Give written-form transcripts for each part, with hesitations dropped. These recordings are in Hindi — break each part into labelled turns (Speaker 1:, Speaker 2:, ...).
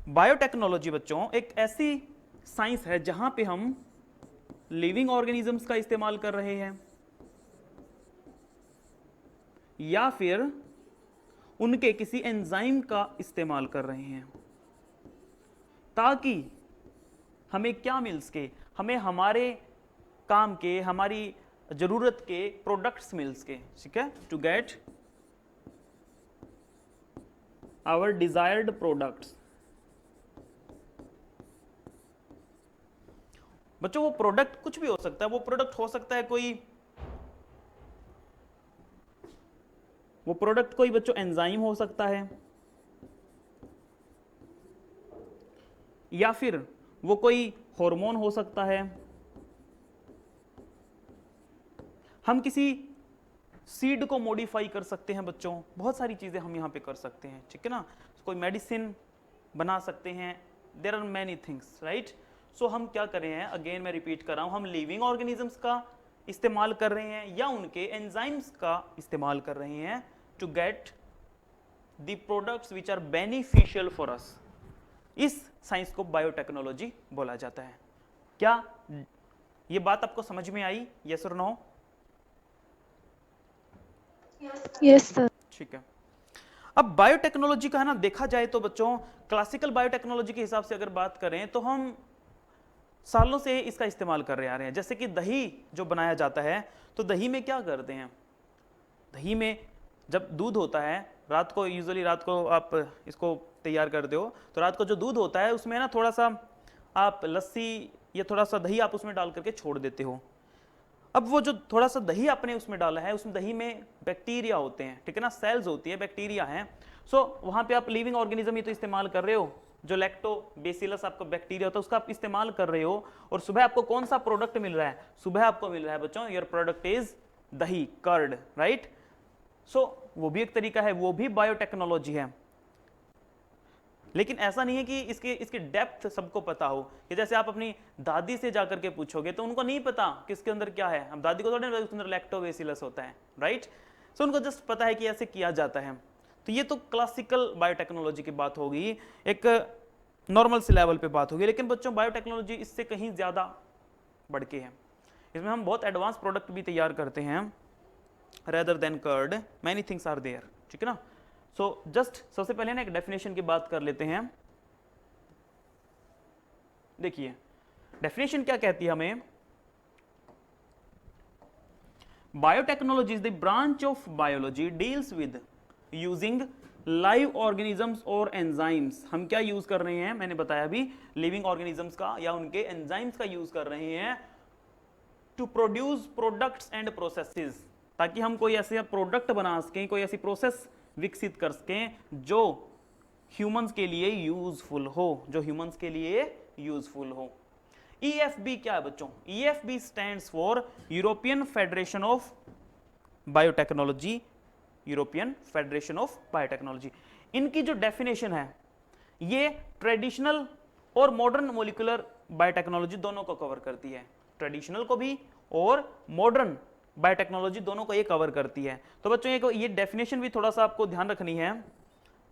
Speaker 1: बायोटेक्नोलॉजी बच्चों एक ऐसी साइंस है जहां पे हम लिविंग ऑर्गेनिजम्स का इस्तेमाल कर रहे हैं या फिर उनके किसी एंजाइम का इस्तेमाल कर रहे हैं ताकि हमें क्या मिल सके, हमें हमारे काम के, हमारी जरूरत के प्रोडक्ट्स मिल सके, ठीक है, to get our desired products. बच्चों वो प्रोडक्ट कुछ भी हो सकता है, वो प्रोडक्ट हो सकता है कोई, वो प्रोडक्ट कोई बच्चों एंजाइम हो सकता है, या फिर वो कोई हार्मोन हो सकता है, हम किसी सीड को मॉडिफाई कर सकते हैं बच्चों, बहुत सारी चीजें हम यहां पे कर सकते हैं, ठीक है ना, कोई मेडिसिन बना सकते हैं, there are many things, right. So हम क्या कर रहे हैं, अगेन मैं रिपीट कर रहा हूं, हम लिविंग ऑर्गेनिजम्स का इस्तेमाल कर रहे हैं या उनके एंजाइम्स का इस्तेमाल कर रहे हैं to get the products which are beneficial for us. इस साइंस को बायोटेक्नोलॉजी बोला जाता है। क्या ये बात आपको समझ में आई, यस और नो?
Speaker 2: Yes sir.
Speaker 1: ठीक है। अब बायोटेक्नोलॉजी का है ना, देखा जाए तो बच्चों क्लासिकल बायोटेक्नोलॉजी के हिसाब से अगर बात करें तो हम सालों से इसका इस्तेमाल कर रहे आ रहे हैं। जैसे कि दही जो बनाया जाता है, तो दही में क्या करते हैं, दही में जब दूध होता है, रात को यूजुअली रात को आप इसको तैयार करते हो, तो रात को जो दूध होता है उसमें ना थोड़ा सा आप लस्सी या थोड़ा सा दही आप उसमें डाल करके छोड़ देते हो। अब वो जो थोड़ा सा दही आपने उसमें डाला है, उसमें दही में बैक्टीरिया होते हैं, ठीक है ना, सेल्स होती है, बैक्टीरिया हैं। सो वहां पे आप लिविंग ऑर्गेनिज्म ही तो इस्तेमाल कर रहे हो, जो लैक्टोबैसिलस आपका बैक्टीरिया होता है उसका आप इस्तेमाल कर रहे हो। और सुबह आपको कौन सा प्रोडक्ट मिल रहा है, सुबह आपको मिल रहा है बच्चों, योर प्रोडक्ट इज दही, कर्ड, राइट। सो वो भी एक तरीका है, वो भी बायोटेक्नोलॉजी है। लेकिन ऐसा नहीं है कि इसकी डेप्थ सबको पता हो, कि जैसे आप अपनी दादी से जाकर के पूछोगे तो उनको नहीं पता किसके अंदर क्या है, अब दादी को थोड़े उसके अंदर लैक्टोबैसिलस होता है, राइट। सो उनको जस्ट पता है कि ऐसे किया जाता है। तो ये तो क्लासिकल बायोटेक्नोलॉजी की बात होगी, एक नॉर्मल से लेवल पे बात होगी। लेकिन बच्चों बायोटेक्नोलॉजी इससे कहीं ज्यादा बढ़ के है, इसमें हम बहुत एडवांस प्रोडक्ट भी तैयार करते हैं, rather than curd many things are there, ठीक है ना। सो जस्ट सबसे पहले ना एक डेफिनेशन की बात कर लेते हैं। देखिए डेफिनेशन क्या कहती है हमें, biotechnology is the branch of biology deals with using live organisms और एंजाइम्स। हम क्या यूज कर रहे हैं, मैंने बताया अभी, लिविंग ऑर्गेनिजम्स का या उनके एंजाइम्स का यूज कर रहे हैं to produce products and processes, ताकि हम कोई ऐसे प्रोडक्ट बना सकें, कोई ऐसी प्रोसेस विकसित कर सकें जो ह्यूमंस के लिए यूजफुल हो, जो ह्यूमंस के लिए यूजफुल हो। EFB क्या है बच्चों, EFB stands for European federation of biotechnology, European federation of biotechnology. इनकी जो डेफिनेशन है ये ट्रेडिशनल और मॉडर्न मोलिकुलर बायोटेक्नोलॉजी दोनों को कवर करती है, ट्रेडिशनल को भी और मॉडर्न बायोटेक्नोलॉजी दोनों को ये कवर करती है। तो बच्चों ये डेफिनेशन भी थोड़ा सा आपको ध्यान रखनी है,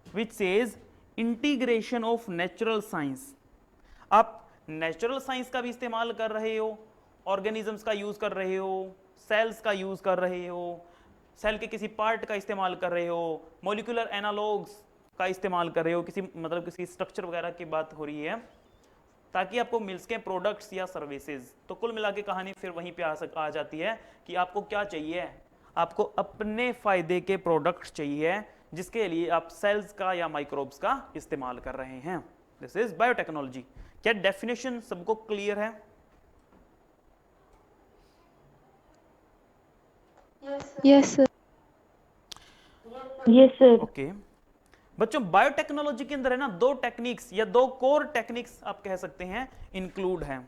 Speaker 1: which says integration of natural science. आप नेचुरल साइंस का भी इस्तेमाल कर रहे हो, ऑर्गेनिजम्स का यूज कर रहे हो, सेल्स का यूज कर रहे हो, सेल के किसी पार्ट का इस्तेमाल कर रहे हो, मॉलिक्यूलर एनालॉग्स का इस्तेमाल कर रहे हो, किसी मतलब किसी स्ट्रक्चर वगैरह की बात हो रही है, ताकि आपको मिल सके प्रोडक्ट्स या सर्विसेज। तो कुल मिला के कहानी फिर वहीं पे आ जाती है कि आपको क्या चाहिए, आपको अपने फायदे के प्रोडक्ट्स चाहिए, जिसके लिए आप सेल्स का या माइक्रोब्स का इस्तेमाल कर रहे हैं। This is biotechnology. क्या डेफिनेशन सबको क्लियर है?
Speaker 2: Yes sir.
Speaker 3: Yes sir.
Speaker 1: Okay बच्चों, बायोटेक्नोलॉजी के अंदर है ना दो टेक्निक्स या दो कोर टेक्निक्स आप कह सकते हैं इंक्लूड हैं।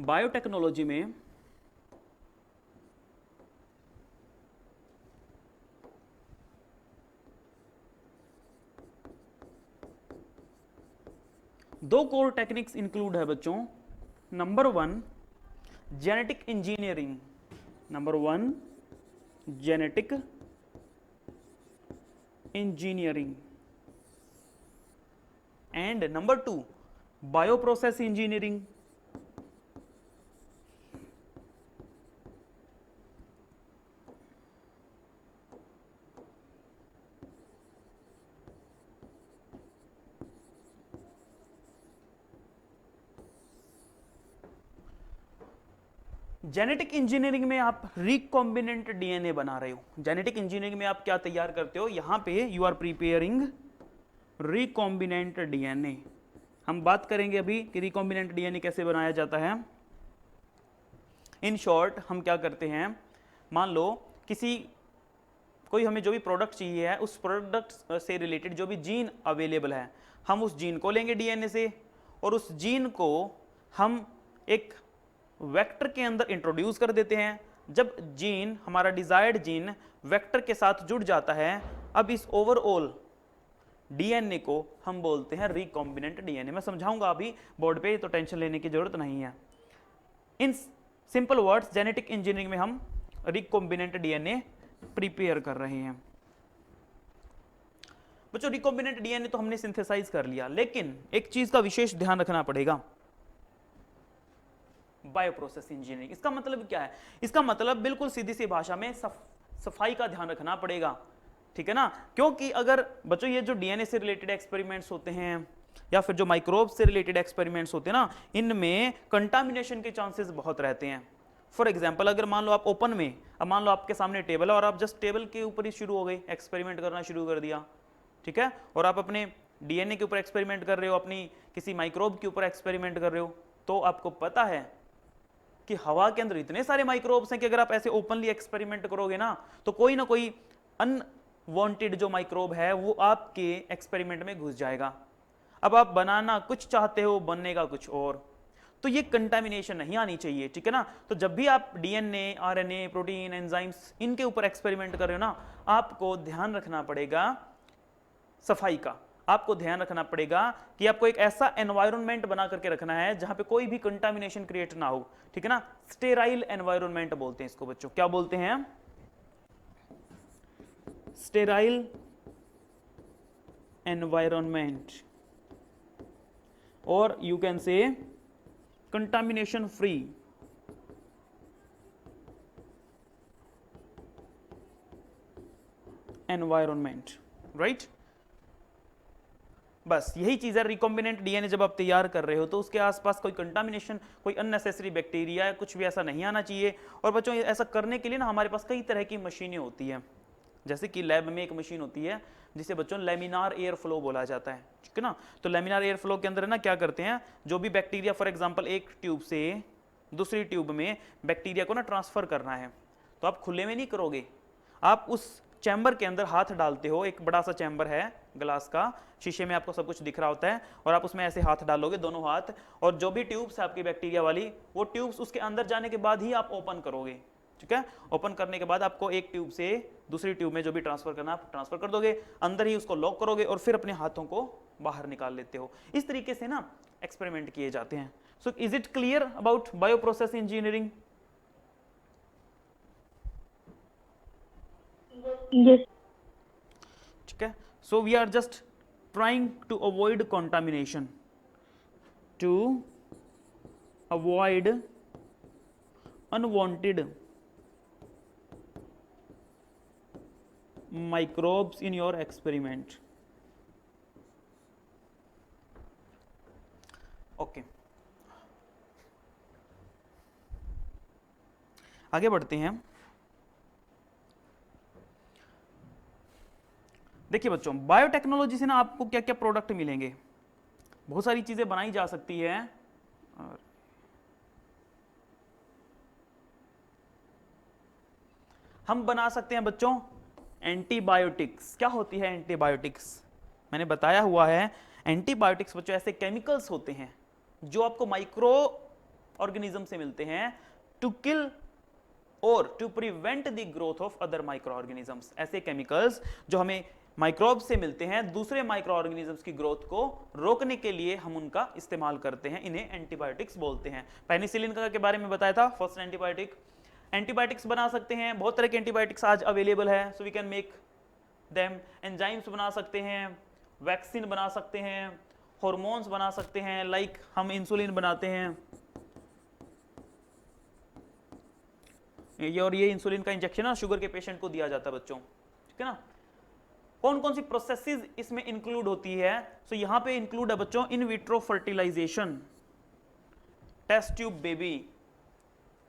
Speaker 1: बायोटेक्नोलॉजी में दो कोर टेक्निक्स इंक्लूड है बच्चों। Number 1 genetic engineering, number 1 genetic engineering, and number 2 bioprocess engineering. Genetic engineering में आप रिकॉम्बिनेंट डीएनए बना रहे हो। जेनेटिक इंजीनियरिंग में आप क्या तैयार करते हो, यहां पे you are preparing recombinant DNA. हम बात करेंगे अभी कि रिकॉम्बिनेंट डीएनए कैसे बनाया जाता है। इन शॉर्ट हम क्या करते हैं, मान लो कोई हमें जो भी प्रोडक्ट चाहिए है, उस प्रोडक्ट से रिलेटेड जो भी जीन अवेलेबल है, हम उस जीन को लेंगे डीएनए से, और उस जीन को हम एक वेक्टर के अंदर इंट्रोड्यूस कर देते हैं। जब जीन, हमारा डिजायर्ड जीन वेक्टर के साथ जुड़ जाता है, अब इस ओवरऑल डीएनए को हम बोलते हैं रिकॉम्बिनेंट डीएनए। मैं समझाऊंगा अभी बोर्ड पे, तो टेंशन लेने की जरूरत नहीं है। In simple words, genetic engineering में हम रिकॉम्बिनेंट डीएनए प्रिपेयर कर रहे हैं। बच्चों रिकॉम्बिनेंट डीएनए तो हमने सिंथेसाइज कर लिया, लेकिन एक चीज का विशेष ध्यान रखना पड़ेगा, बायोप्रोसेस इंजीनियरिंग। इसका मतलब क्या है, इसका मतलब बिल्कुल सीधी सी भाषा में सफाई का ध्यान रखना पड़ेगा, ठीक है ना। क्योंकि अगर बच्चों ये जो डीएनए से रिलेटेड एक्सपेरिमेंट्स होते हैं या फिर जो माइक्रोब से रिलेटेड एक्सपेरिमेंट्स होते हैं ना, इनमें कंटामिनेशन के चांसेस बहुत रहते हैं। फॉर एग्जाम्पल, अगर मान लो आप ओपन में, अब मान लो आपके सामने टेबल है और आप जस्ट टेबल के ऊपर ही शुरू हो गए, एक्सपेरिमेंट करना शुरू कर दिया, ठीक है, और आप अपने डीएनए के ऊपर एक्सपेरिमेंट कर रहे हो, अपनी किसी माइक्रोब के ऊपर एक्सपेरिमेंट कर रहे हो, तो आपको पता है कि हवा के अंदर इतने सारे माइक्रोब्स हैं कि अगर आप ऐसे ओपनली एक्सपेरिमेंट करोगे ना, तो कोई ना कोई अनवांटेड जो माइक्रोब है वो आपके एक्सपेरिमेंट में घुस जाएगा। अब आप बनाना कुछ चाहते हो, बनने कुछ और, तो ये कंटामिनेशन नहीं आनी चाहिए, ठीक है ना। तो जब भी आप डीएनए, आरएनए, प्रोटीन, एंजाइम्स, इनके ऊपर एक्सपेरिमेंट कर रहे हो ना, आपको ध्यान रखना पड़ेगा सफाई का। आपको ध्यान रखना पड़ेगा कि आपको एक ऐसा एनवायरनमेंट बना करके रखना है जहां पे कोई भी कंटामिनेशन क्रिएट ना हो, ठीक है ना। स्टेराइल एनवायरनमेंट बोलते हैं इसको बच्चों, क्या बोलते हैं, स्टेराइल एनवायरनमेंट, और you can say contamination free environment, right. बस यही चीज है। रिकॉम्बिनेंट डीएनए जब आप तैयार कर रहे हो तो उसके आसपास कोई कंटामिनेशन, कोई अननेसेसरी बैक्टीरिया या कुछ भी ऐसा नहीं आना चाहिए। और बच्चों ऐसा करने के लिए ना हमारे पास कई तरह की मशीनें होती हैं, जैसे कि लैब में एक मशीन होती है जिसे बच्चों लेमिनार एयर फ्लो बोला जाता है, ठीक है ना। तो लेमिनार एयर फ्लो के अंदर है ना, क्या करते हैं, जो भी बैक्टीरिया, फॉर एग्जांपल एक ट्यूब से दूसरी ट्यूब में बैक्टीरिया को ना ट्रांसफर करना है, तो आप खुले में नहीं करोगे, आप उस चैम्बर के अंदर हाथ डालते हो। एक बड़ा सा चैम्बर है ग्लास का, शीशे में आपको सब कुछ दिख रहा होता है, और आप उसमें ऐसे हाथ डालोगे, दोनों हाथ, और जो भी ट्यूब्स है आपकी बैक्टीरिया वाली, वो ट्यूब्स उसके अंदर जाने के बाद ही आप ओपन करोगे, ठीक है। ओपन करने के बाद आपको एक ट्यूब से दूसरी ट्यूब में जो भी ट्रांसफर करना आप ट्रांसफर कर दोगे, अंदर ही उसको लॉक करोगे और फिर अपने हाथों को बाहर निकाल लेते हो। इस तरीके से ना एक्सपेरिमेंट किए जाते हैं। So is it clear about bioprocess engineering?
Speaker 2: Yes.
Speaker 1: ठीक है। So we are just trying to avoid contamination, to avoid unwanted microbes in your experiment. Okay. आगे बढ़ते हैं। देखिए बच्चों, बायोटेक्नोलॉजी से ना आपको क्या क्या प्रोडक्ट मिलेंगे, बहुत सारी चीजें बनाई जा सकती है। और हम बना सकते हैं बच्चों एंटीबायोटिक्स। क्या होती है एंटीबायोटिक्स? मैंने बताया हुआ है, एंटीबायोटिक्स बच्चों ऐसे केमिकल्स होते हैं जो आपको माइक्रो ऑर्गेनिज्म से मिलते हैं, टू किल और to prevent the growth of other microorganisms. ऐसे केमिकल्स जो हमें माइक्रोब से मिलते हैं, दूसरे माइक्रो ऑर्गेनिजम्स की ग्रोथ को रोकने के लिए हम उनका इस्तेमाल करते हैं, इन्हें एंटीबायोटिक्स बोलते हैं। पेनिसिलिन का के बारे में बताया था, फर्स्ट एंटीबायोटिक। एंटीबायोटिक्स बना सकते हैं, बहुत तरह के एंटीबायोटिक्स आज अवेलेबल है, so we can make them. Enzymes बना सकते हैं, वैक्सीन बना सकते हैं, हॉर्मोन्स बना सकते हैं, लाइक हम इंसुलिन बनाते हैं, ये इंसुलिन का इंजेक्शन ना शुगर के पेशेंट को दिया जाता है बच्चों, ठीक है ना। कौन कौन सी प्रोसेसेस इसमें इंक्लूड होती है? सो यहां पे इंक्लूड है बच्चों in vitro fertilisation, test tube baby.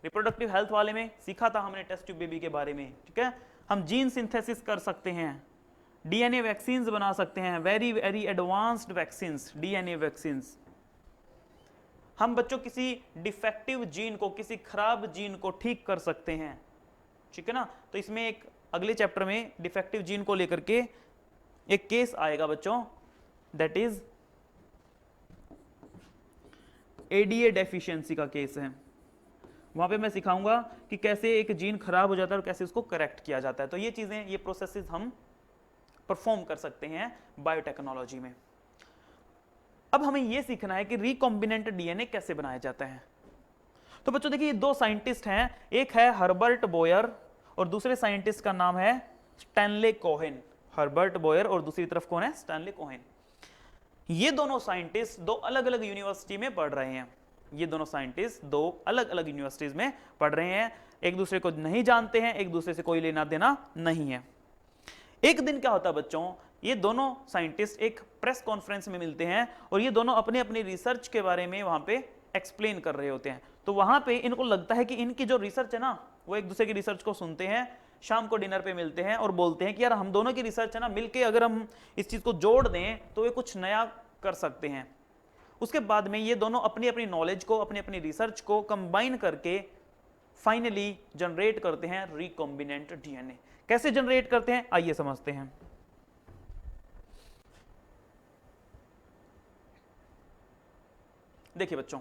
Speaker 1: Reproductive health वाले में सीखा था हमने टेस्ट ट्यूब बेबी के बारे में, ठीक है। हम जीन सिंथेसिस कर सकते हैं, डीएनए वैक्सीन्स बना सकते हैं, very very advanced vaccines, DNA vaccines. हम बच्चों किसी डिफेक्टिव जीन को, किसी खराब जीन को ठीक कर सकते हैं, ठीक है ना। तो इसमें एक अगले चैप्टर में डिफेक्टिव जीन को लेकर के एक केस आएगा बच्चों, दैट इज एडीए डेफिशिएंसी का केस है। वहां पे मैं सिखाऊंगा कि कैसे एक जीन खराब हो जाता है और कैसे उसको करेक्ट किया जाता है। तो ये चीजें, ये प्रोसेसेस हम परफॉर्म कर सकते हैं बायोटेक्नोलॉजी में। अब हमें यह सीखना है कि रिकॉम्बिनेंट डीएनए कैसे बनाया जाता है। तो बच्चों देखिए, ये दो साइंटिस्ट हैं, एक है हर्बर्ट बोयर और दूसरे साइंटिस्ट का नाम है स्टैनले कोहेन। हर्बर्ट बोयर और दूसरी तरफ कौन है? Stanley Cohen. ये दोनों साइंटिस्ट दो अलग अलग यूनिवर्सिटी में पढ़ रहे हैं। ये दोनों साइंटिस्ट दो अलग अलग यूनिवर्सिटीज में पढ़ रहे हैं, एक दूसरे को नहीं जानते हैं, एक दूसरे से कोई लेना देना नहीं है। एक दिन क्या होता है बच्चों, ये दोनों साइंटिस्ट एक प्रेस कॉन्फ्रेंस में मिलते हैं और ये दोनों अपने अपनी रिसर्च के बारे में वहां पे एक्सप्लेन कर रहे होते हैं। तो वहां पे इनको लगता है कि इनकी जो रिसर्च है ना, वो एक दूसरे की रिसर्च को सुनते हैं, शाम को डिनर पे मिलते हैं और बोलते हैं कि यार हम दोनों की रिसर्च है ना, मिलके अगर हम इस चीज को जोड़ दें तो ये कुछ नया कर सकते हैं। उसके बाद में ये दोनों अपनी अपनी नॉलेज को, अपनी अपनी रिसर्च को कंबाइन करके फाइनली जनरेट करते हैं रिकॉम्बिनेंट डीएनए। कैसे जनरेट करते हैं आइए समझते हैं। देखिए बच्चों,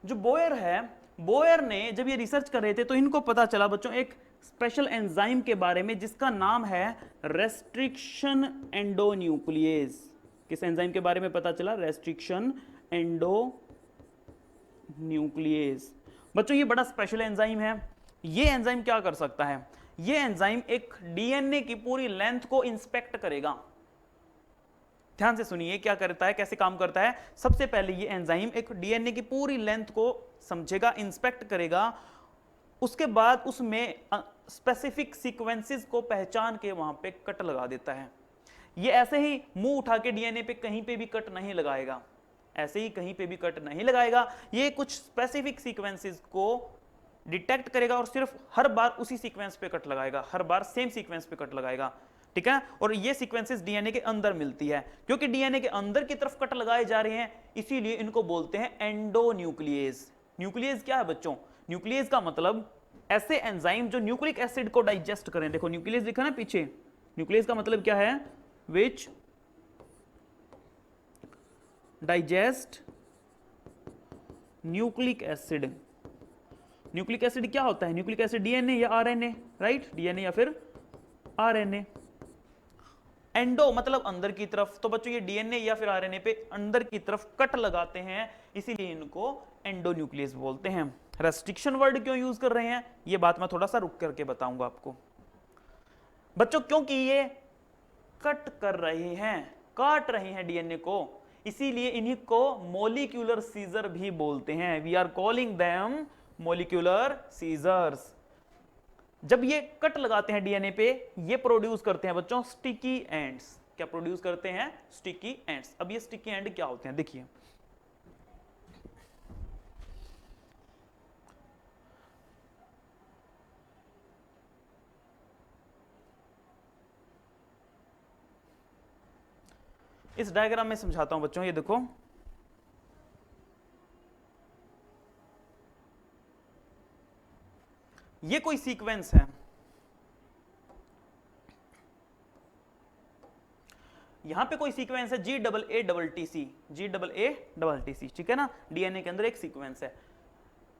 Speaker 1: जो बोयर है, बोयर ने जब ये रिसर्च कर रहे थे तो इनको पता चला बच्चों एक स्पेशल एंजाइम के बारे में जिसका नाम है रेस्ट्रिक्शन एंडोन्यूक्लियेज। किस एंजाइम के बारे में पता चला? रेस्ट्रिक्शन एंडोन्यूक्लियेज। बच्चों ये बड़ा स्पेशल एंजाइम है। ये एंजाइम क्या कर सकता है? ये एंजाइम एक डीएनए की पूरी लेंथ को इंस्पेक्ट करेगा। ध्यान से सुनिए क्या करता है, कैसे काम करता है। सबसे पहले ये एंजाइम एक डीएनए की पूरी लेंथ को समझेगा, इंस्पेक्ट करेगा, उसके बाद उसमें स्पेसिफिक सीक्वेंसेस को पहचान के वहां पे कट लगा देता है। ये ऐसे ही मुंह उठा के डीएनए पे कहीं पे भी कट नहीं लगाएगा, ऐसे ही कहीं पे भी कट नहीं लगाएगा। ये कुछ स्पेसिफिक सीक्वेंसेस को डिटेक्ट करेगा और सिर्फ हर बार उसी सीक्वेंस पे कट लगाएगा, हर बार सेम सीक्वेंस पे कट लगाएगा, ठीक है। और ये सीक्वेंसेस डीएनए के अंदर मिलती है। क्योंकि डीएनए के अंदर की तरफ कट लगाए जा रहे हैं, इसीलिए इनको बोलते हैं एंडोन्यूक्लियेज। न्यूक्लियेज क्या है बच्चों? न्यूक्लियेज का मतलब ऐसे एंजाइम जो न्यूक्लिक एसिड को डाइजेस्ट करें। देखो न्यूक्लियस लिखा ना पीछे, न्यूक्लियस का मतलब क्या है? विच digest nucleic acid. Nucleic acid क्या होता है? न्यूक्लिक एसिड डीएनए या आरएनए, राइट? डीएनए या फिर आरएनए। एंडो मतलब अंदर की तरफ, तो बच्चों ये डीएनए या फिर आरएनए पे अंदर की तरफ कट लगाते हैं, इसीलिए इनको एंडोन्यूक्लियस बोलते हैं। रेस्ट्रिक्शन वर्ड क्यों यूज कर रहे हैं ये बात मैं थोड़ा सा रुक करके बताऊंगा आपको बच्चों। क्योंकि ये कट कर रहे हैं, काट रहे हैं डीएनए को, इसीलिए इन्हीं को मॉलिक्यूलर सीजर भी बोलते हैं। We are calling them molecular scissors. जब ये कट लगाते हैं डीएनए पे, ये प्रोड्यूस करते हैं बच्चों स्टिकी एंड्स। क्या प्रोड्यूस करते हैं? Sticky ends. अब ये स्टिकी एंड क्या होते हैं देखिए, इस डायग्राम में समझाता हूं बच्चों। ये देखो, ये कोई सीक्वेंस है, यहां पे कोई सीक्वेंस है GAATC, GAATC, ठीक है ना, डीएनए के अंदर एक सीक्वेंस है।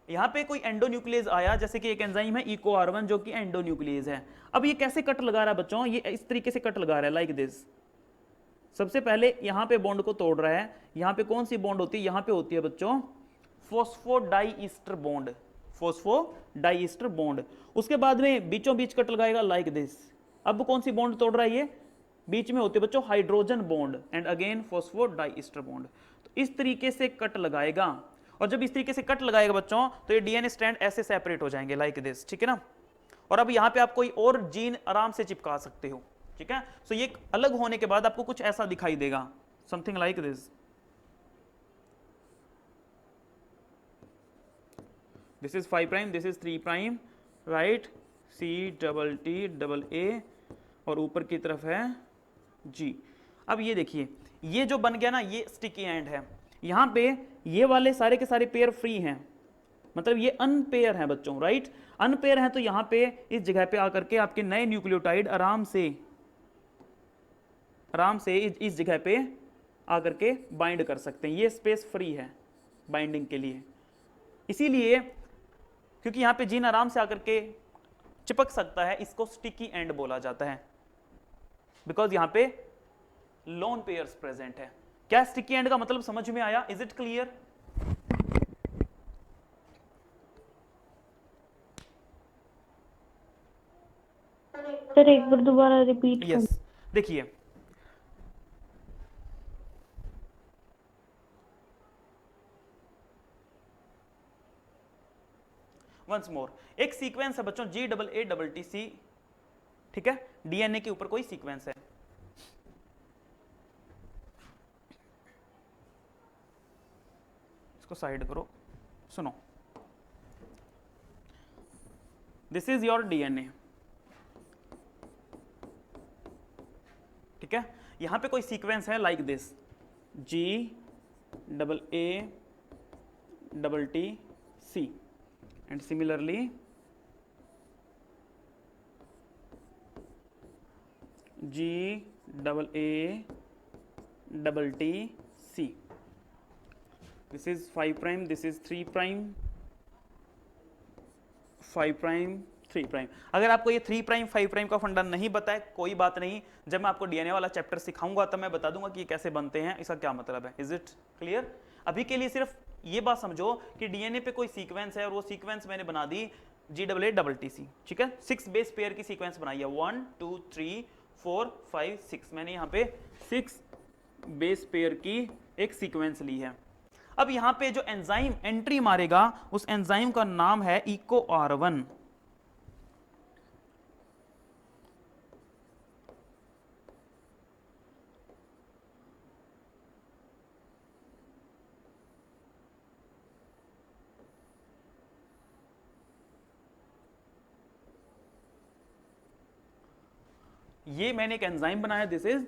Speaker 1: यहां पे कोई एंडोन्यूक्लियस आया, जैसे कि एक एंजाइम है EcoR1 जो कि एंडोन्यूक्लियस है। अब ये कैसे कट लगा रहा है बच्चों? ये इस तरीके से कट लगा रहा है, लाइक दिस। सबसे पहले यहां पे बॉन्ड को तोड़ रहा है। यहां पे कौन सी बॉन्ड होती है? यहां पे होती है बच्चों फॉस्फोडाइईस्टर बॉन्ड, फॉस्फोडाइईस्टर बॉन्ड। उसके बाद में बीचों बीच कट लगाएगा, लाइक दिस। अब कौन सी बॉन्ड तोड़ रहा है? ये बीच में होती है बच्चों hydrogen bond and again phosphodiester bond. तो इस तरीके से कट लगाएगा, और जब इस तरीके से कट लगाएगा बच्चों तो ये डीएनए स्ट्रैंड ऐसे सेपरेट हो जाएंगे, लाइक दिस, ठीक है ना। और अब यहां पे आप कोई और जीन आराम से चिपका सकते हो, ठीक है। सो ये अलग होने के बाद आपको कुछ ऐसा दिखाई देगा, something like this. This is 5 prime, this is 3 prime, right, CTTA, और ऊपर की तरफ है G। अब ये देखिए, ये जो बन गया ना, ये स्टिकी एंड है। यहां पे ये वाले सारे के सारे पेयर फ्री हैं, मतलब ये अनपेयर हैं बच्चों, राइट। अनपेयर हैं तो यहां पे इस जगह पे आकर के आपके नए न्यूक्लियोटाइड आराम से इस जगह पे आकर के बाइंड कर सकते हैं। ये स्पेस फ्री है बाइंडिंग के लिए, इसीलिए क्योंकि यहां पे जीन आराम से आकर के चिपक सकता है, इसको स्टिकी एंड बोला जाता है, बिकॉज यहां पे लोन पेयर्स प्रेजेंट है। क्या स्टिकी एंड का मतलब समझ में आया? Is it clear?
Speaker 2: सर एक बार दोबारा रिपीट कर।
Speaker 1: यस, देखिए, वंस मोर, एक सीक्वेंस है बच्चों GAATC, ठीक है, डीएनए के ऊपर कोई सीक्वेंस है। इसको साइड करो, सुनो, दिस इज योर डीएनए, ठीक है। यहां पे कोई सीक्वेंस है like this, GAATC, and similarly GAATC. This is 5 prime, this is 3 prime, 5 prime, 3 prime. अगर आपको ये 3 प्राइम 5 प्राइम का फंडा नहीं पता है, कोई बात नहीं, जब मैं आपको डीएनए वाला चैप्टर सिखाऊंगा तब मैं बता दूंगा कि ये कैसे बनते हैं, इसका क्या मतलब है। Is it clear? अभी के लिए सिर्फ ये बात समझो कि डीएनए पे कोई सीक्वेंस है और वो सीक्वेंस मैंने बना दी GAATC, ठीक है। 6 बेस पेयर की सीक्वेंस बनाई है, 1 2 3 4 5 6, मैंने यहाँ पे 6 बेस पेयर की एक सीक्वेंस ली है। अब यहाँ पे जो एंजाइम एंट्री मारेगा उस एंजाइम का नाम है EcoR1। ये मैंने एक एंजाइम बनाया, दिस इज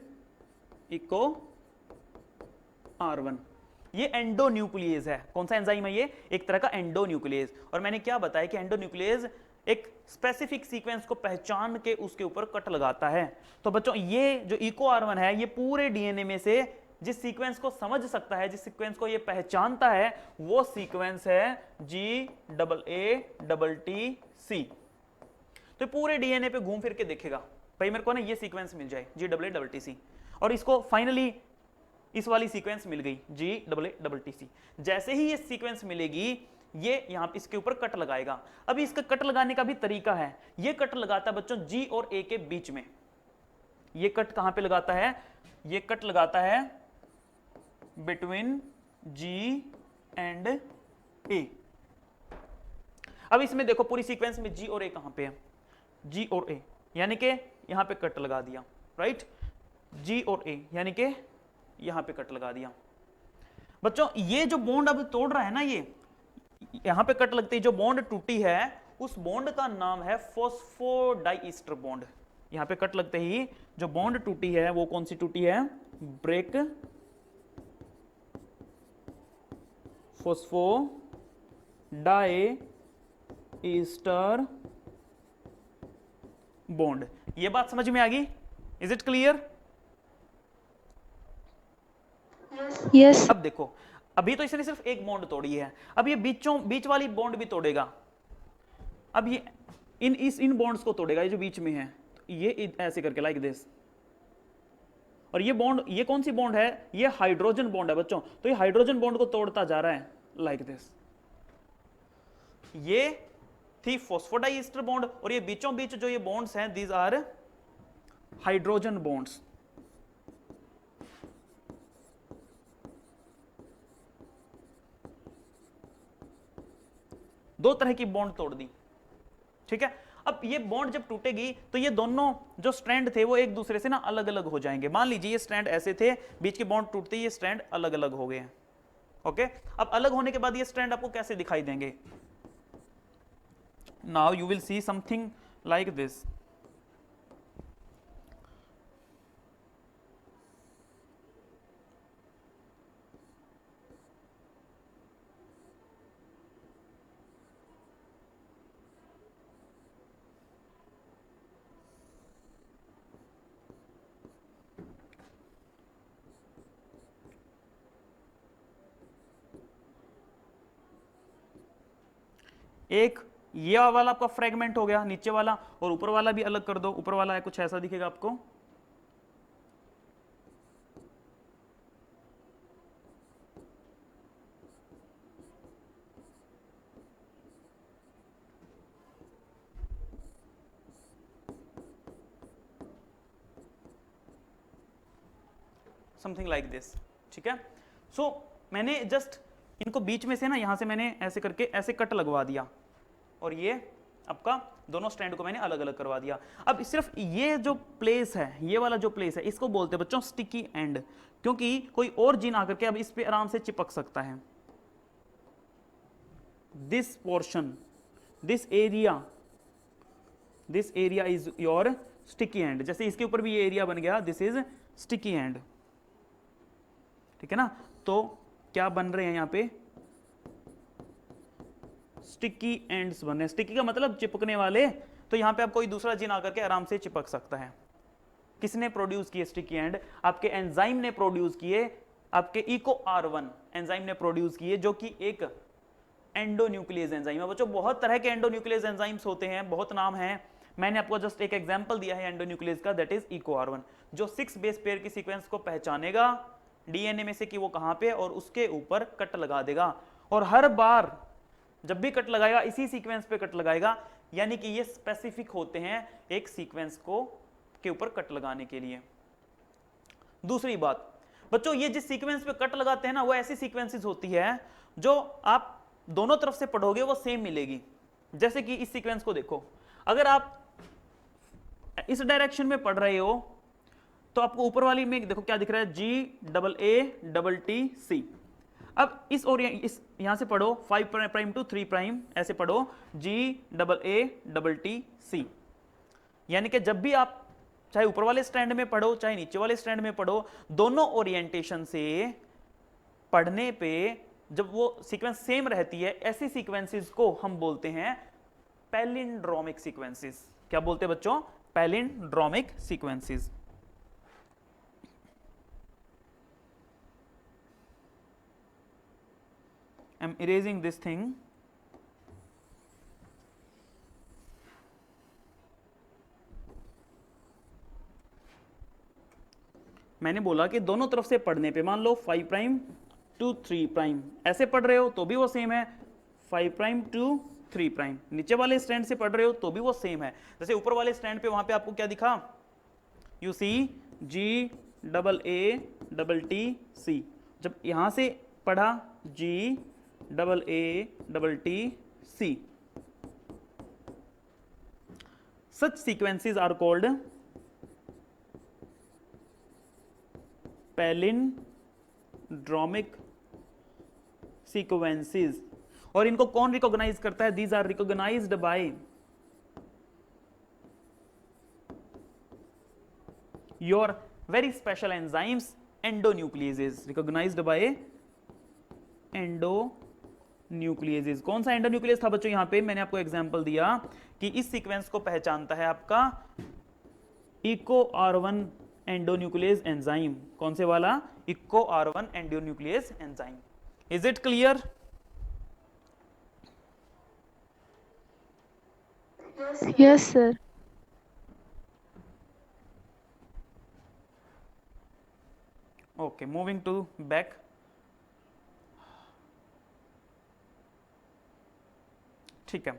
Speaker 1: EcoR1। ये एंडोन्यूक्लियस है। कौन सा एंजाइम है ये? एक तरह का एंडोन्यूक्लियस। और मैंने क्या बताया कि एंडोन्यूक्लियस एक स्पेसिफिक सीक्वेंस को पहचान के उसके ऊपर कट लगाता है। तो बच्चों ये जो EcoR1 है, ये पूरे डीएनए में से जिस सीक्वेंस को समझ सकता है, जिस सीक्वेंस को ये पहचानता है, वो सीक्वेंस है GAATC। तो पूरे डीएनए पे घूम फिर के देखेगा, भाई मेरे को ना ये सीक्वेंस मिल जाए GAATC, और इसको फाइनली इस वाली सीक्वेंस मिल गई GAATC। जैसे ही ये सीक्वेंस मिलेगी, ये यहां पे इसके ऊपर कट लगाएगा। अभी इसका कट लगाने का भी तरीका है। ये कट लगाता है बच्चों G और A के बीच में। ये कट कहां पे लगाता है? ये कट लगाता है बिटवीन G एंड A। अब इसमें देखो पूरी सीक्वेंस में G और A कहां पे है? G और A, यानी कि यहां पे कट लगा दिया, राइट। G और A यानी कि यहां पे कट लगा दिया। बच्चों ये जो बॉन्ड अब तोड़ रहा है ना, ये यहां पे कट लगती है, जो बॉन्ड टूटी है उस बॉन्ड का नाम है फॉस्फोडाइईस्टर बॉन्ड। यहां पे कट लगते ही जो बॉन्ड टूटी है वो कौन सी टूटी है? Break phosphodiester bond. ये बात समझ में आ गई? Is it clear?
Speaker 2: यस।
Speaker 1: अब देखो, अभी तो इसने सिर्फ एक बॉन्ड तोड़ी है, अब ये बीच वाली बॉन्ड भी तोड़ेगा। अब ये इन बॉन्ड्स को तोड़ेगा, ये जो बीच में है, तो ये ऐसे करके लाइक दिस। और ये बॉन्ड, ये कौन सी बॉन्ड है? ये हाइड्रोजन बॉन्ड है बच्चों, तो ये हाइड्रोजन बॉन्ड को तोड़ता जा रहा है लाइक दिस। ये थी फॉस्फोडाइईस्टर बॉन्ड, और ये बीचों बीच जो ये बॉन्ड्स हैं, दीज आर हाइड्रोजन बॉन्ड्स। दो तरह की बॉन्ड तोड़ दी, ठीक है। अब ये बॉन्ड जब टूटेगी तो ये दोनों जो स्ट्रैंड थे वो एक दूसरे से ना अलग अलग हो जाएंगे। मान लीजिए ये स्ट्रैंड ऐसे थे, बीच के बॉन्ड टूटते ही ये स्ट्रैंड अलग अलग हो गए हैं, ओके। अब अलग होने के बाद ये स्ट्रैंड आपको कैसे दिखाई देंगे? Now you will see something like this. एक ये वाला आपका फ्रेगमेंट हो गया, नीचे वाला, और ऊपर वाला भी अलग कर दो। ऊपर वाला है कुछ ऐसा दिखेगा आपको, समथिंग लाइक दिस, ठीक है। सो मैंने जस्ट इनको बीच में से ना, यहां से मैंने ऐसे करके ऐसे कट लगवा दिया, और ये आपका दोनों स्ट्रैंड को मैंने अलग अलग करवा दिया। अब सिर्फ ये जो प्लेस है, ये वाला जो प्लेस है, इसको बोलते हैं बच्चों स्टिकी एंड, क्योंकि कोई और जीन आकर के अब इस पे आराम से चिपक सकता है। This portion, this area is your sticky and. जैसे इसके ऊपर भी ये एरिया बन गया, दिस इज स्टिकी एंड, ठीक है ना। तो क्या बन रहे हैं यहां पे? स्टिकी एंड्स बन रहे हैं। स्टिकी का मतलब चिपकने वाले, तो यहां पे आप कोई दूसरा जीन आकर के आराम से चिपक सकता है। किसने प्रोड्यूस किए स्टिकी एंड? आपके एंजाइम ने प्रोड्यूस किए, आपके इको R1 एंजाइम ने प्रोड्यूस किए, जो कि एक एंडोन्यूक्लियस एंजाइम है। बच्चों बहुत तरह के एंडोन्यूक्लियस एंजाइम्स होते हैं, बहुत नाम है। मैंने आपको जस्ट एक एग्जांपल दिया है एंडोन्यूक्लियस का, दैट इज इको R1, जो 6 बेस पेयर की सीक्वेंस को पहचानेगा डीएनए में से कि वो कहां पे, और उसके ऊपर कट लगा देगा। और हर बार जब भी कट लगाएगा इसी सीक्वेंस पे कट लगाएगा, यानी कि ये स्पेसिफिक होते हैं एक सीक्वेंस को के ऊपर कट लगाने के लिए। दूसरी बात बच्चों, ये जिस सीक्वेंस पे कट लगाते हैं ना, वो ऐसी सीक्वेंसेस होती है जो आप दोनों तरफ से पढ़ोगे वो सेम मिलेगी। जैसे कि इस सीक्वेंस को देखो, अगर आप इस डायरेक्शन में पढ़ रहे हो तो आपको ऊपर वाली में देखो क्या दिख रहा है, GAATTC। अब इस यहां से पढ़ो 5 प्राइम टू 3 प्राइम, ऐसे पढ़ो GAATTC। यानी कि जब भी आप चाहे ऊपर वाले स्ट्रैंड में पढ़ो चाहे नीचे वाले स्ट्रैंड में पढ़ो, दोनों ओरिएंटेशन से पढ़ने पे जब वो सीक्वेंस सेम रहती है, ऐसी सीक्वेंसेस को हम बोलते हैं पैलिंड्रोमिक सीक्वेंसेस। क्या बोलते हैं बच्चों? Palindromic sequences. I'm erasing this thing. मैंने बोला कि दोनों तरफ से पढ़ने पे, मान लो 5 प्राइम टू 3 प्राइम ऐसे पढ़ रहे हो तो भी वो सेम है, 5 प्राइम टू 3 प्राइम। नीचे वाले स्ट्रैंड से पढ़ रहे हो तो भी वो सेम है। जैसे ऊपर वाले स्ट्रैंड पे वहां पे आपको क्या दिखा, यू सी GAATTC। जब यहां से पढ़ा GAATTC, such sequences are called palindromic sequences. और इनको कौन रिकॉग्नाइज करता है? These are recognized by your very special enzymes endonucleases, recognized by endonucleases. कौन सा एंडोन्यूक्लियस था बच्चों? यहां पे मैंने आपको एग्जांपल दिया कि इस सीक्वेंस को पहचानता है आपका इको R1 एंडोन्यूक्लियस एंजाइम। कौन से वाला? Eco R1 endonuclease enzyme. Is it clear?
Speaker 2: Yes, sir.
Speaker 1: Okay, moving to back. ठीक है,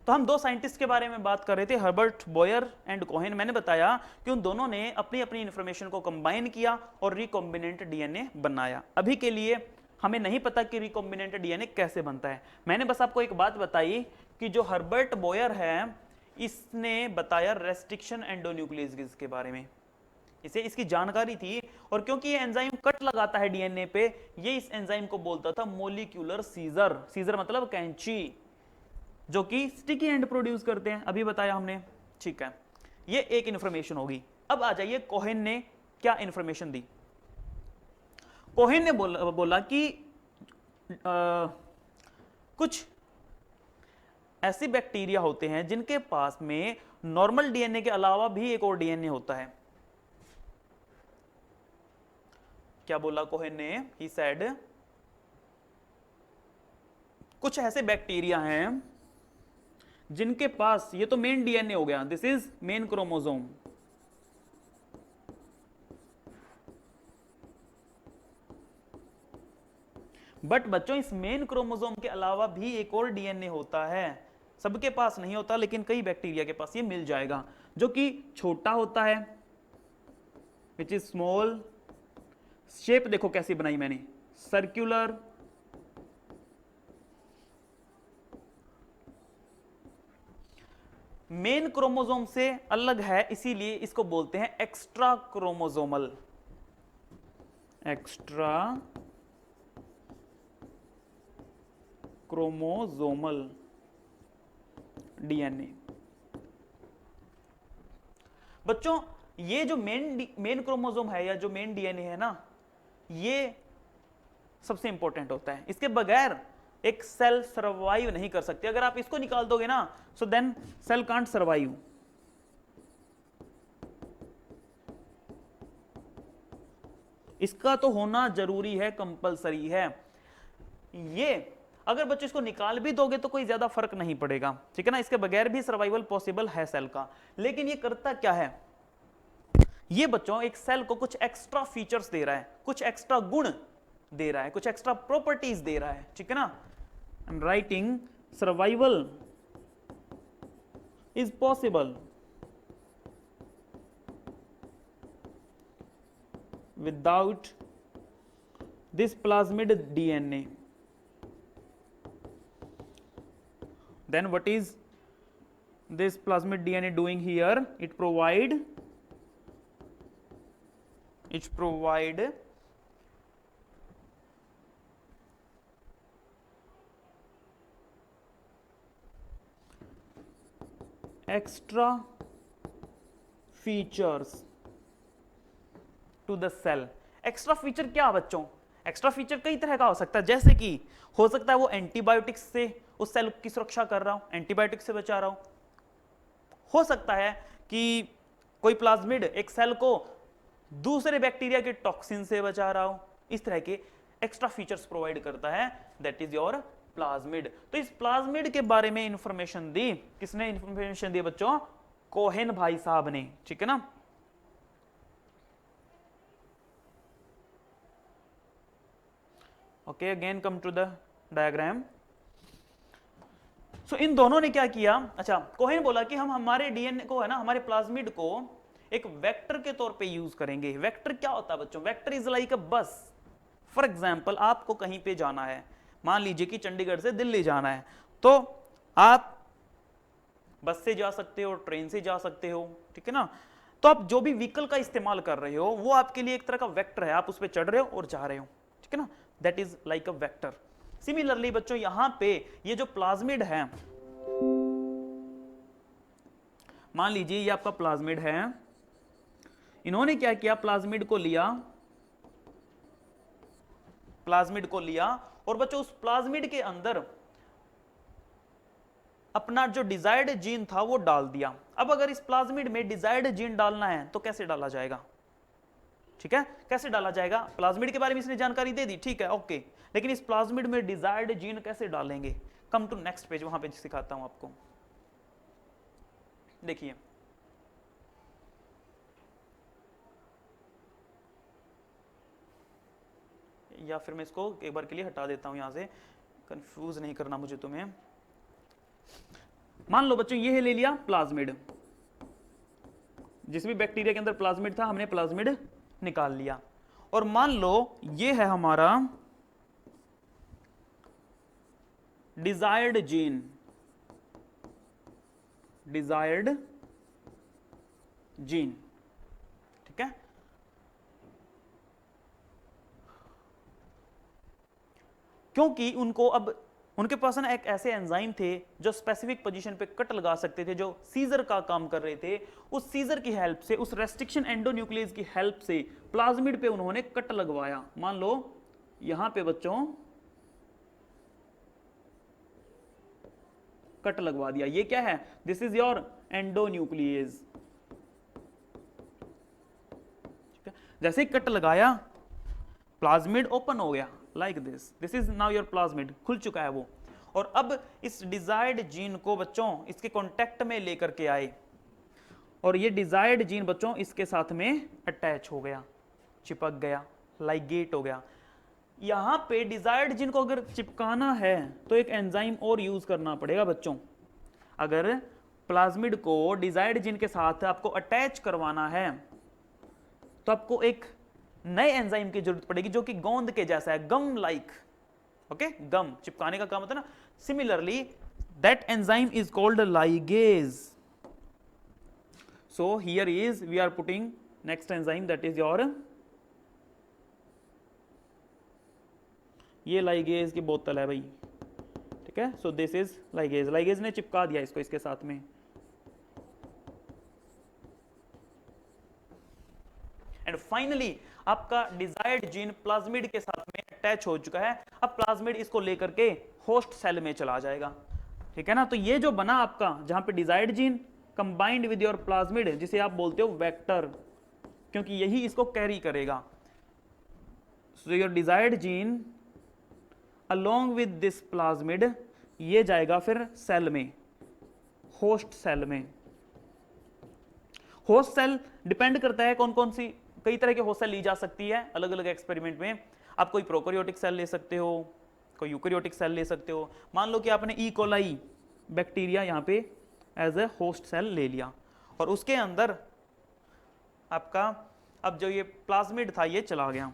Speaker 1: तो हम दो साइंटिस्ट के बारे में बात कर रहे थे, हर्बर्ट बॉयर एंड कोहेन। मैंने बताया कि उन दोनों ने अपनी अपनी इंफॉर्मेशन को कंबाइन किया और रिकॉम्बिनेंट डीएनए बनाया। अभी के लिए हमें नहीं पता कि रिकॉम्बिनेंट डीएनए कैसे बनता है। मैंने बस आपको एक बात बताई कि जो हर्बर्ट बॉयर है इसने बताया रेस्ट्रिक्शन एंडोन्यूक्लियस के बारे में, इसे इसकी जानकारी थी। और क्योंकि ये एंजाइम कट लगाता है डीएनए पे, ये इस एंजाइम को बोलता था मोलिक्यूलर सीजर। सीजर मतलब कैंची, जो कि स्टिकी एंड प्रोड्यूस करते हैं, अभी बताया हमने। ठीक है, ये एक इंफॉर्मेशन होगी। अब आ जाइए कोहेन ने क्या इंफॉर्मेशन दी। कोहेन ने बोला कि कुछ ऐसे बैक्टीरिया होते हैं जिनके पास में नॉर्मल डीएनए के अलावा भी एक और डीएनए होता है। क्या बोला कोहेन ने? ही सेड कुछ ऐसे बैक्टीरिया हैं जिनके पास, ये तो मेन डीएनए हो गया, this is main chromosome, but बच्चों इस मेन क्रोमोसोम के अलावा भी एक और डीएनए होता है। सबके पास नहीं होता, लेकिन कई बैक्टीरिया के पास ये मिल जाएगा, जो कि छोटा होता है, विच इज स्मॉल। शेप देखो कैसी बनाई मैंने, सर्कुलर, मेन क्रोमोसोम से अलग है, इसीलिए इसको बोलते हैं extra chromosomal. Extra chromosomal DNA. बच्चों ये जो मेन क्रोमोसोम है या जो मेन डीएनए है ना, ये सबसे इंपॉर्टेंट होता है। इसके बगैर एक सेल सर्वाइव नहीं कर सकती। अगर आप इसको निकाल दोगे ना, so then cell can't survive. इसका तो होना जरूरी है, कंपलसरी है। ये अगर बच्चों इसको निकाल भी दोगे तो कोई ज्यादा फर्क नहीं पड़ेगा, ठीक है ना। इसके बगैर भी सर्वाइवल पॉसिबल है सेल का। लेकिन ये करता क्या है? ये बच्चों एक सेल को कुछ एक्स्ट्रा फीचर्स दे रहा है, कुछ एक्स्ट्रा गुण दे रहा है, कुछ एक्स्ट्रा प्रॉपर्टीज दे रहा है, ठीक है ना। I am writing survival is possible without this plasmid DNA. Then what is this plasmid DNA doing here? It provide extra features to the cell। Extra feature क्या बच्चों? एक्स्ट्रा फीचर कई तरह का हो सकता है, जैसे कि हो सकता है वो एंटीबायोटिक्स से उस सेल की सुरक्षा कर रहा हूं, एंटीबायोटिक्स से बचा रहा हूं। हो सकता है कि कोई प्लाज्मिड एक सेल को दूसरे बैक्टीरिया के टॉक्सिन से बचा रहा हो। इस तरह के एक्स्ट्रा फीचर्स प्रोवाइड करता है, दैट इज योर प्लाज्मिड। तो इस प्लाज्मिड के बारे में इंफॉर्मेशन दी, किसने इंफॉर्मेशन दी बच्चों? कोहेन भाई साहब ने, ठीक है ना। Okay, again come to the diagram. So इन दोनों ने क्या किया? अच्छा, कोहेन बोला कि हम हमारे डीएनए को है ना, हमारे प्लाज्मिड को एक वेक्टर के तौर पे यूज करेंगे। वेक्टर क्या होता है बच्चों? वेक्टर इज लाइक अ बस। फॉर एग्जांपल आपको कहीं पे जाना है, मान लीजिए कि चंडीगढ़ से दिल्ली जाना है, तो आप बस से जा सकते हो, ट्रेन से जा सकते हो, ठीक है ना। तो आप जो भी व्हीकल का इस्तेमाल कर रहे हो वो आपके लिए एक तरह का वेक्टर है, आप उस पर चढ़ रहे हो और जा रहे हो, ठीक है ना, that is like a vector. Similarly बच्चों यहां पे ये जो प्लाज्मिड है, मान लीजिए ये आपका प्लाज्मिड है, इन्होंने क्या किया, प्लाज्मिड को लिया और बच्चों उस प्लाज्मिड के अंदर अपना जो डिजायर्ड जीन था वो डाल दिया। अब अगर इस प्लाज्मिड में डिजायर्ड जीन डालना है तो कैसे डाला जाएगा, ठीक है, कैसे डाला जाएगा। प्लाज्मिड के बारे में इसने जानकारी दे दी, ठीक है, ओके, लेकिन इस प्लाज्मिड में डिजायर्ड जीन कैसे डालेंगे, कम टू नेक्स्ट पेज, वहां पे सिखाता हूं आपको। देखिए या फिर मैं इसको एक बार के लिए हटा देता हूं यहां से, कंफ्यूज नहीं करना मुझे तुम्हें। मान लो बच्चों ये है, ले लिया प्लाज्मिड, जिस भी बैक्टीरिया के अंदर प्लाज्मिड था हमने प्लाज्मिड निकाल लिया, और मान लो ये है हमारा डिजायर्ड जीन, ठीक है। क्योंकि उनको अब उनके पास ना एक ऐसे एंजाइम थे जो स्पेसिफिक पोजीशन पे कट लगा सकते थे, जो सीजर का काम कर रहे थे, उस सीजर की हेल्प से, उस रेस्ट्रिक्शन एंडोन्यूक्लियस की हेल्प से प्लाज्मिड पे उन्होंने कट लगवाया। मान लो यहां पे बच्चों कट लगवा दिया, ये क्या है, दिस इज योर एंडोन्यूक्लियस, जैसे ही कट लगाया प्लाज्मिड ओपन हो गया, like this is now your plasmid, खुल चुका है वो। और अब इस डिजायर्ड जीन को बच्चों इसके कांटेक्ट में लेकर के आए, और ये डिजायर्ड जीन बच्चों इसके साथ में अटैच हो गया, चिपक गया, लाइगेट हो गया। यहां पे डिजायर्ड जीन को अगर चिपकाना है तो एक एंजाइम और यूज करना पड़ेगा बच्चों। अगर प्लाज्मिड को डिजायर्ड जीन के साथ आपको अटैच करवाना है तो आपको एक नए एंजाइम की जरूरत पड़ेगी जो कि गोंद के जैसा है, गम लाइक, ओके, गम चिपकाने का काम होता है ना। Similarly that enzyme is called ligase. So here is we are putting next enzyme, that is your, ये लाइगेज की बोतल है भाई, ठीक है। So this is ligase, ligase ने चिपका दिया इसको इसके साथ में, एंड फाइनली आपका डिजायर्ड जीन प्लाज्मिड के साथ में अटैच हो चुका है। अब प्लाज्मिड इसको लेकर के होस्ट सेल में चला जाएगा, ठीक है ना। तो ये जो बना आपका, जहां पे desired gene combined with your plasmid, जिसे आप बोलते हो वेक्टर, क्योंकि यही इसको कैरी करेगा। So your desired gene along with this plasmid, ये जाएगा फिर सेल में, होस्ट सेल में। होस्ट सेल डिपेंड करता है कौन कौन सी, कई तरह के होस्ट सेल ली जा सकती है अलग अलग एक्सपेरिमेंट में। आप कोई प्रोकैरियोटिक सेल ले सकते हो, कोई यूकैरियोटिक सेल ले सकते हो। मान लो कि आपने ई कोलाई बैक्टीरिया यहाँ पे एज ए होस्ट सेल ले लिया, और उसके अंदर आपका अब जो ये प्लाज्मिड था ये चला गया,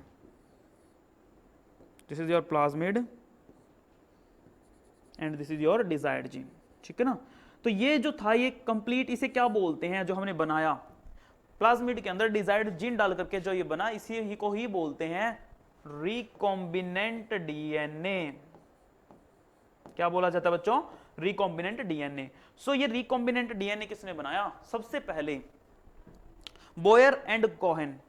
Speaker 1: this is your plasmid and this is your desired gene, ठीक है ना। तो ये जो था ये कंप्लीट, इसे क्या बोलते हैं, जो हमने बनाया प्लाज्मिड के अंदर डिजायर्ड जीन डाल करके जो ये बना, इसी ही को ही बोलते हैं रिकॉम्बिनेंट डीएनए। क्या बोला जाता है बच्चों, रिकॉम्बिनेंट डीएनए। सो ये रिकॉम्बिनेंट डीएनए किसने बनाया, सबसे पहले Boyer and Cohen,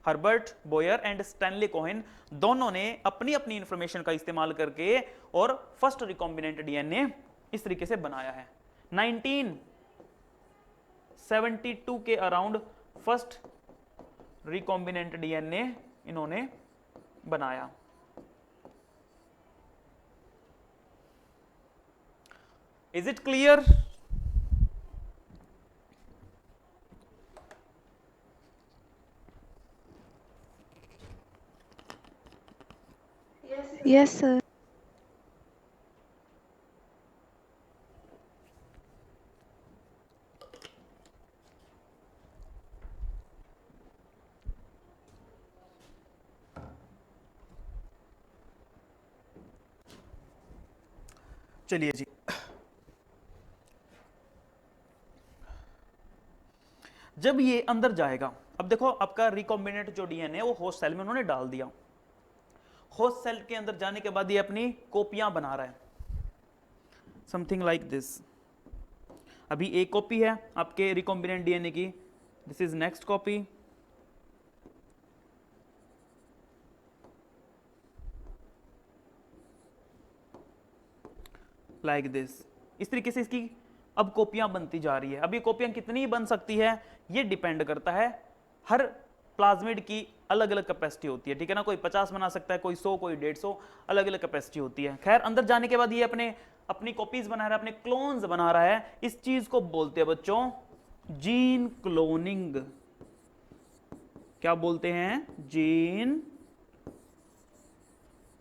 Speaker 1: Herbert Boyer and Stanley Cohen, दोनों ने अपनी अपनी इंफॉर्मेशन का इस्तेमाल करके और फर्स्ट रिकॉम्बिनेंट डीएनए इस तरीके से बनाया है। 1972 के अराउंड फर्स्ट रिकॉम्बिनेंट डीएनए इन्होंने बनाया। Is it clear?
Speaker 2: Yes, sir.
Speaker 1: चलिए जी, जब ये अंदर जाएगा, अब देखो आपका रिकॉम्बिनेंट जो डीएनए वो होस्ट सेल में उन्होंने डाल दिया, होस्ट सेल के अंदर जाने के बाद ये अपनी कॉपियां बना रहा है, समथिंग लाइक दिस। अभी एक कॉपी है आपके रिकॉम्बिनेंट डीएनए की, this is next copy, like this. इस तरीके से इसकी अब कॉपियां बनती जा रही है। अब ये कॉपियां कितनी बन सकती है ये डिपेंड करता है, हर प्लाज्मिड की अलग अलग कैपेसिटी होती है, ठीक है ना, कोई 50 बना सकता है, कोई 100, कोई 150, अलग अलग कैपेसिटी होती है। खैर अंदर जाने के बाद ये अपनी कॉपीज बना रहा है, अपने क्लोन्स बना रहा है, इस चीज को बोलते हैं बच्चों जीन क्लोनिंग। क्या बोलते हैं? Gene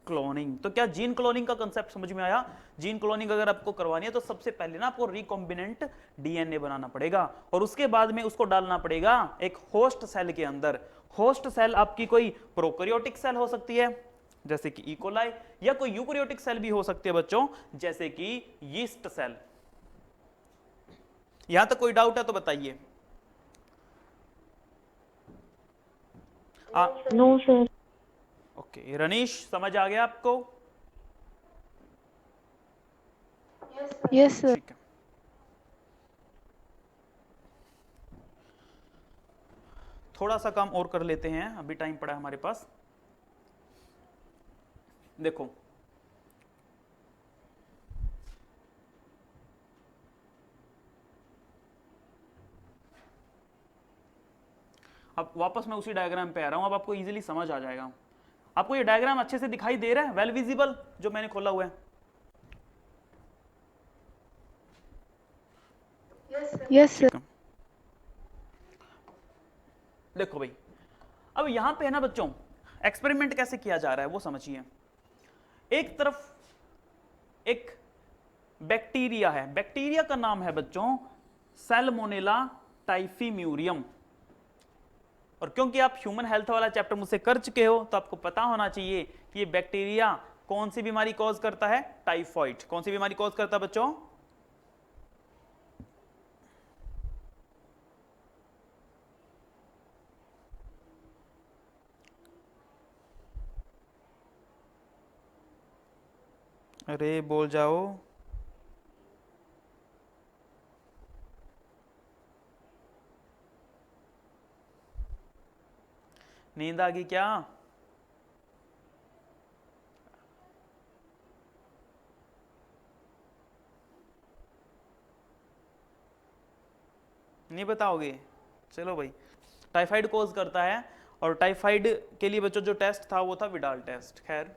Speaker 1: cloning. तो क्या जीन क्लोनिंग का कंसेप्ट समझ में आया? जीन क्लोनिंग अगर आपको करवानी है तो सबसे पहले ना आपको रिकॉम्बिनेंट डीएनए बनाना पड़ेगा और उसके बाद में उसको डालना पड़ेगा एक होस्ट सेल के अंदर। होस्ट सेल आपकी कोई प्रोकैरियोटिक सेल हो सकती है जैसे कि इकोलाई, या कोई यूकैरियोटिक सेल भी हो सकती है बच्चों जैसे कि यीस्ट सेल। यहां तक कोई डाउट है तो बताइए।
Speaker 2: No sir.
Speaker 1: ओके रनीश, समझ आ गया आपको?
Speaker 2: Yes sir.
Speaker 1: ठीक है, थोड़ा सा काम और कर लेते हैं, अभी टाइम पड़ा है हमारे पास। देखो अब वापस मैं उसी डायग्राम पे आ रहा हूं, अब आपको इजीली समझ आ जाएगा। आपको ये डायग्राम अच्छे से दिखाई दे रहा है, वेल विजिबल, जो मैंने खोला हुआ है?
Speaker 2: Yes sir.
Speaker 1: देखो भाई, अब यहां पे है ना बच्चों, एक्सपेरिमेंट कैसे किया जा रहा है वो समझिए। एक तरफ एक बैक्टीरिया है, बैक्टीरिया का नाम है बच्चों सैल्मोनेला टाइफीम्यूरियम। और क्योंकि आप ह्यूमन हेल्थ वाला चैप्टर मुझसे कर चुके हो तो आपको पता होना चाहिए कि ये बैक्टीरिया कौन सी बीमारी कॉज करता है? टाइफॉइड। कौन सी बीमारी कॉज करता है बच्चों? अरे बोल जाओ। नींद आ गई क्या? नहीं बताओगे? चलो भाई, टाइफाइड कॉज करता है और टाइफाइड के लिए बच्चों जो टेस्ट था वो था विडाल टेस्ट। खैर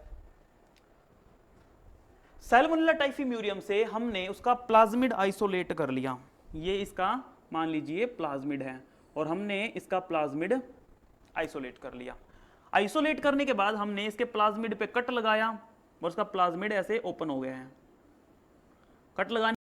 Speaker 1: सैल्मोनेला टाइफीम्यूरियम से हमने उसका प्लाज्मिड आइसोलेट कर लिया, ये इसका मान लीजिए प्लाज्मिड है और हमने इसका प्लाज्मिड आइसोलेट कर लिया। आइसोलेट करने के बाद हमने इसके प्लाज्मिड पे कट लगाया और उसका प्लाज्मिड ऐसे ओपन हो गया है। कट लगाने